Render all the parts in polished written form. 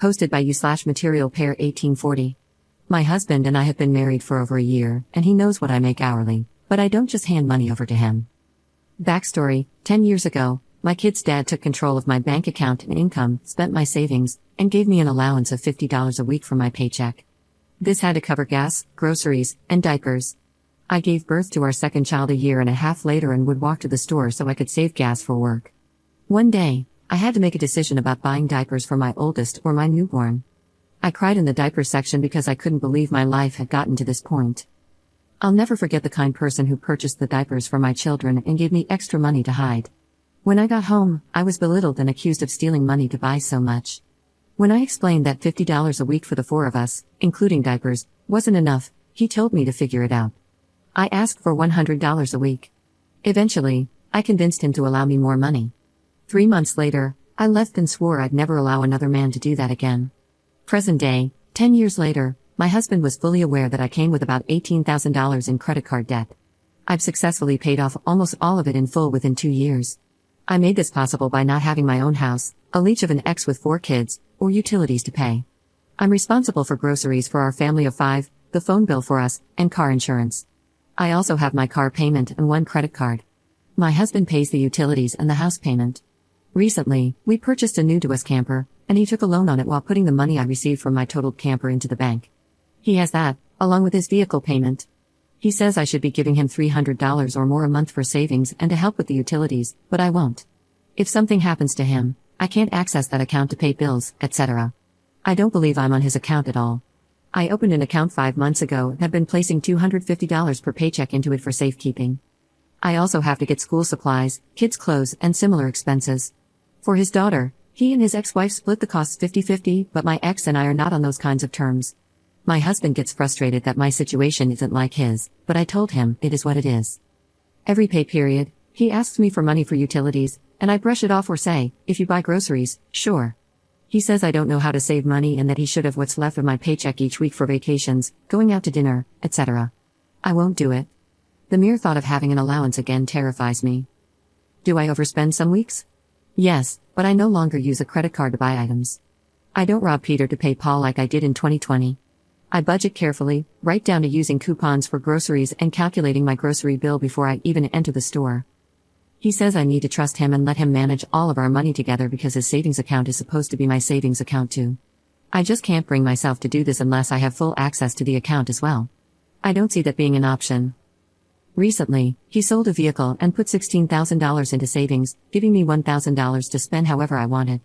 Posted by you/Material Pair 1840. My husband and I have been married for over a year, and he knows what I make hourly, but I don't just hand money over to him. Backstory: 10 years ago, my kid's dad took control of my bank account and income, spent my savings, and gave me an allowance of $50 a week from my paycheck. This had to cover gas, groceries, and diapers. I gave birth to our second child a year and a half later and would walk to the store so I could save gas for work. One day, I had to make a decision about buying diapers for my oldest or my newborn. I cried in the diaper section because I couldn't believe my life had gotten to this point. I'll never forget the kind person who purchased the diapers for my children and gave me extra money to hide. When I got home, I was belittled and accused of stealing money to buy so much. When I explained that $50 a week for the 4 of us, including diapers, wasn't enough, he told me to figure it out. I asked for $100 a week. Eventually, I convinced him to allow me more money. 3 months later, I left and swore I'd never allow another man to do that again. Present day, 10 years later, my husband was fully aware that I came with about $18,000 in credit card debt. I've successfully paid off almost all of it in full within 2 years. I made this possible by not having my own house, a leech of an ex with 4 kids, or utilities to pay. I'm responsible for groceries for our family of 5, the phone bill for us, and car insurance. I also have my car payment and 1 credit card. My husband pays the utilities and the house payment. Recently, we purchased a new to us camper, and he took a loan on it while putting the money I received from my totaled camper into the bank. He has that, along with his vehicle payment. He says I should be giving him $300 or more a month for savings and to help with the utilities, but I won't. If something happens to him, I can't access that account to pay bills, etc. I don't believe I'm on his account at all. I opened an account 5 months ago and have been placing $250 per paycheck into it for safekeeping. I also have to get school supplies, kids' clothes, and similar expenses. For his daughter, he and his ex-wife split the costs 50-50, but my ex and I are not on those kinds of terms. My husband gets frustrated that my situation isn't like his, but I told him it is what it is. Every pay period, he asks me for money for utilities, and I brush it off or say, if you buy groceries, sure. He says I don't know how to save money and that he should have what's left of my paycheck each week for vacations, going out to dinner, etc. I won't do it. The mere thought of having an allowance again terrifies me. Do I overspend some weeks? Yes, but I no longer use a credit card to buy items. I don't rob Peter to pay Paul like I did in 2020. I budget carefully, right down to using coupons for groceries and calculating my grocery bill before I even enter the store. He says I need to trust him and let him manage all of our money together because his savings account is supposed to be my savings account too. I just can't bring myself to do this unless I have full access to the account as well. I don't see that being an option. Recently, he sold a vehicle and put $16,000 into savings, giving me $1,000 to spend however I wanted.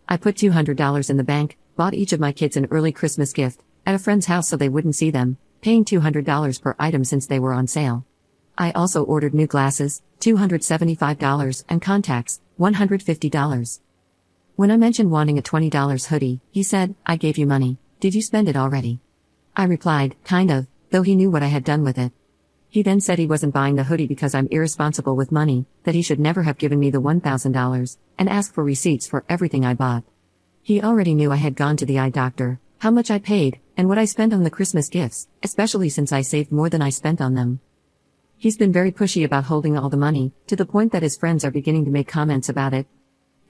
I put $200 in the bank, bought each of my kids an early Christmas gift, at a friend's house so they wouldn't see them, paying $200 per item since they were on sale. I also ordered new glasses, $275, and contacts, $150. When I mentioned wanting a $20 hoodie, he said, I gave you money, did you spend it already? I replied, kind of, though he knew what I had done with it. He then said he wasn't buying the hoodie because I'm irresponsible with money, that he should never have given me the $1,000, and asked for receipts for everything I bought. He already knew I had gone to the eye doctor, how much I paid, and what I spent on the Christmas gifts, especially since I saved more than I spent on them. He's been very pushy about holding all the money, to the point that his friends are beginning to make comments about it.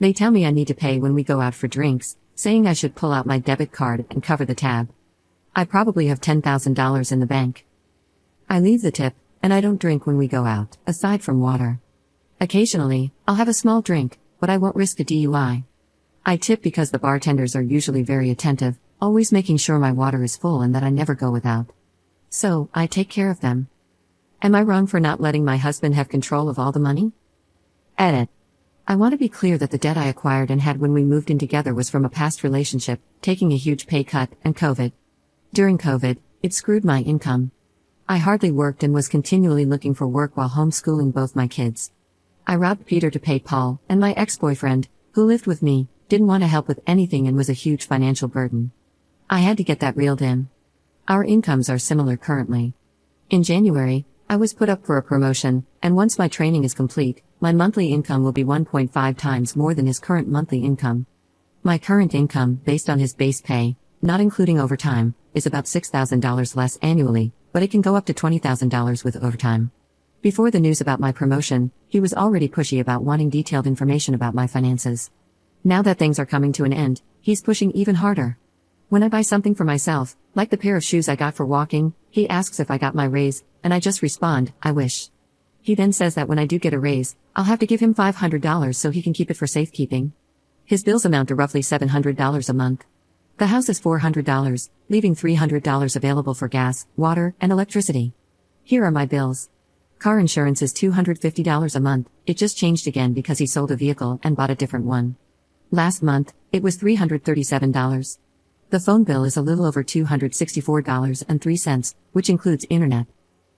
They tell me I need to pay when we go out for drinks, saying I should pull out my debit card and cover the tab. I probably have $10,000 in the bank. I leave the tip, and I don't drink when we go out, aside from water. Occasionally, I'll have a small drink, but I won't risk a DUI. I tip because the bartenders are usually very attentive, always making sure my water is full and that I never go without. So, I take care of them. Am I wrong for not letting my husband have control of all the money? Edit. I want to be clear that the debt I acquired and had when we moved in together was from a past relationship, taking a huge pay cut, and COVID. During COVID, it screwed my income. I hardly worked and was continually looking for work while homeschooling both my kids. I robbed Peter to pay Paul, and my ex-boyfriend, who lived with me, didn't want to help with anything and was a huge financial burden. I had to get that reeled in. Our incomes are similar currently. In January, I was put up for a promotion, and once my training is complete, my monthly income will be 1.5 times more than his current monthly income. My current income, based on his base pay, not including overtime, is about $6,000 less annually, but it can go up to $20,000 with overtime. Before the news about my promotion, he was already pushy about wanting detailed information about my finances. Now that things are coming to an end, he's pushing even harder. When I buy something for myself, like the pair of shoes I got for walking, he asks if I got my raise, and I just respond, I wish. He then says that when I do get a raise, I'll have to give him $500 so he can keep it for safekeeping. His bills amount to roughly $700 a month. The house is $400, leaving $300 available for gas, water, and electricity. Here are my bills. Car insurance is $250 a month, it just changed again because he sold a vehicle and bought a different one. Last month, it was $337. The phone bill is a little over $264.03, which includes internet.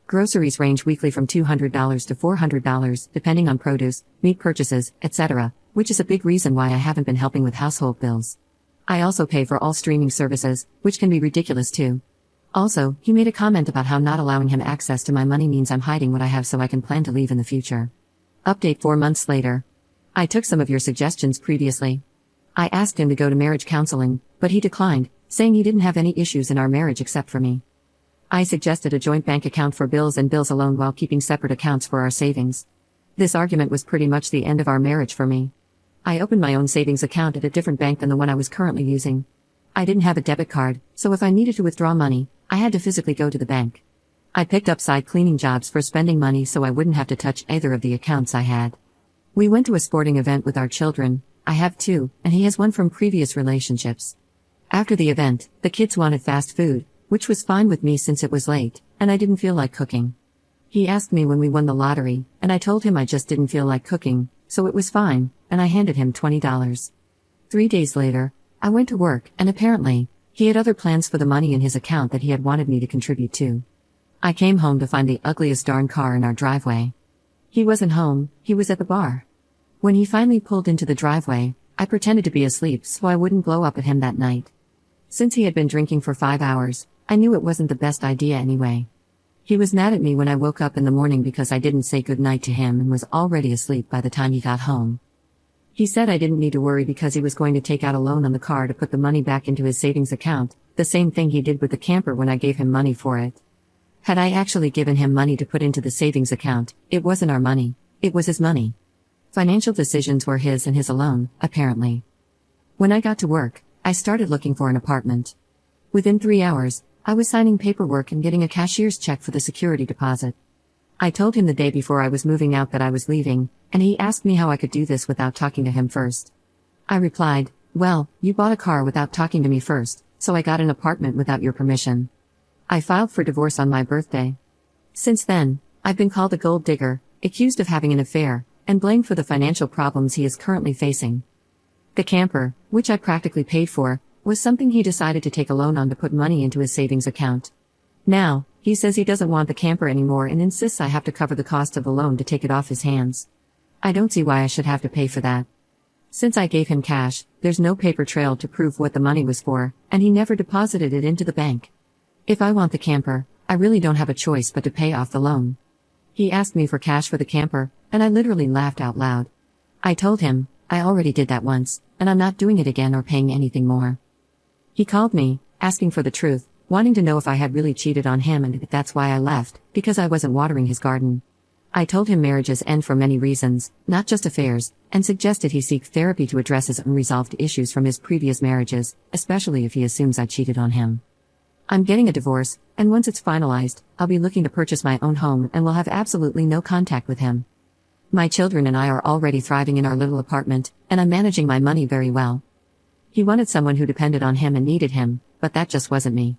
Groceries range weekly from $200 to $400, depending on produce, meat purchases, etc., which is a big reason why I haven't been helping with household bills. I also pay for all streaming services, which can be ridiculous too. Also, he made a comment about how not allowing him access to my money means I'm hiding what I have so I can plan to leave in the future. Update 4 months later. I took some of your suggestions previously. I asked him to go to marriage counseling, but he declined, saying he didn't have any issues in our marriage except for me. I suggested a joint bank account for bills and bills alone while keeping separate accounts for our savings. This argument was pretty much the end of our marriage for me. I opened my own savings account at a different bank than the one I was currently using. I didn't have a debit card, so if I needed to withdraw money, I had to physically go to the bank. I picked up side cleaning jobs for spending money so I wouldn't have to touch either of the accounts I had. We went to a sporting event with our children. I have 2, and he has 1 from previous relationships. After the event, the kids wanted fast food, which was fine with me since it was late, and I didn't feel like cooking. He asked me when we won the lottery, and I told him I just didn't feel like cooking, so it was fine, and I handed him $20. 3 days later, I went to work, and apparently, he had other plans for the money in his account that he had wanted me to contribute to. I came home to find the ugliest darn car in our driveway. He wasn't home, he was at the bar. When he finally pulled into the driveway, I pretended to be asleep so I wouldn't blow up at him that night. Since he had been drinking for 5 hours, I knew it wasn't the best idea anyway. He was mad at me when I woke up in the morning because I didn't say goodnight to him and was already asleep by the time he got home. He said I didn't need to worry because he was going to take out a loan on the car to put the money back into his savings account, the same thing he did with the camper when I gave him money for it. Had I actually given him money to put into the savings account, it wasn't our money, it was his money. Financial decisions were his and his alone, apparently. When I got to work, I started looking for an apartment. Within 3 hours, I was signing paperwork and getting a cashier's check for the security deposit. I told him the day before I was moving out that I was leaving, and he asked me how I could do this without talking to him first. I replied, well, you bought a car without talking to me first, so I got an apartment without your permission. I filed for divorce on my birthday. Since then, I've been called a gold digger, accused of having an affair, and blamed for the financial problems he is currently facing. The camper, which I practically paid for, was something he decided to take a loan on to put money into his savings account. Now, he says he doesn't want the camper anymore and insists I have to cover the cost of the loan to take it off his hands. I don't see why I should have to pay for that. Since I gave him cash, there's no paper trail to prove what the money was for, and he never deposited it into the bank. If I want the camper, I really don't have a choice but to pay off the loan. He asked me for cash for the camper, and I literally laughed out loud. I told him, I already did that once, and I'm not doing it again or paying anything more. He called me, asking for the truth, wanting to know if I had really cheated on him and if that's why I left, because I wasn't watering his garden. I told him marriages end for many reasons, not just affairs, and suggested he seek therapy to address his unresolved issues from his previous marriages, especially if he assumes I cheated on him. I'm getting a divorce, and once it's finalized, I'll be looking to purchase my own home and will have absolutely no contact with him. My children and I are already thriving in our little apartment, and I'm managing my money very well. He wanted someone who depended on him and needed him, but that just wasn't me.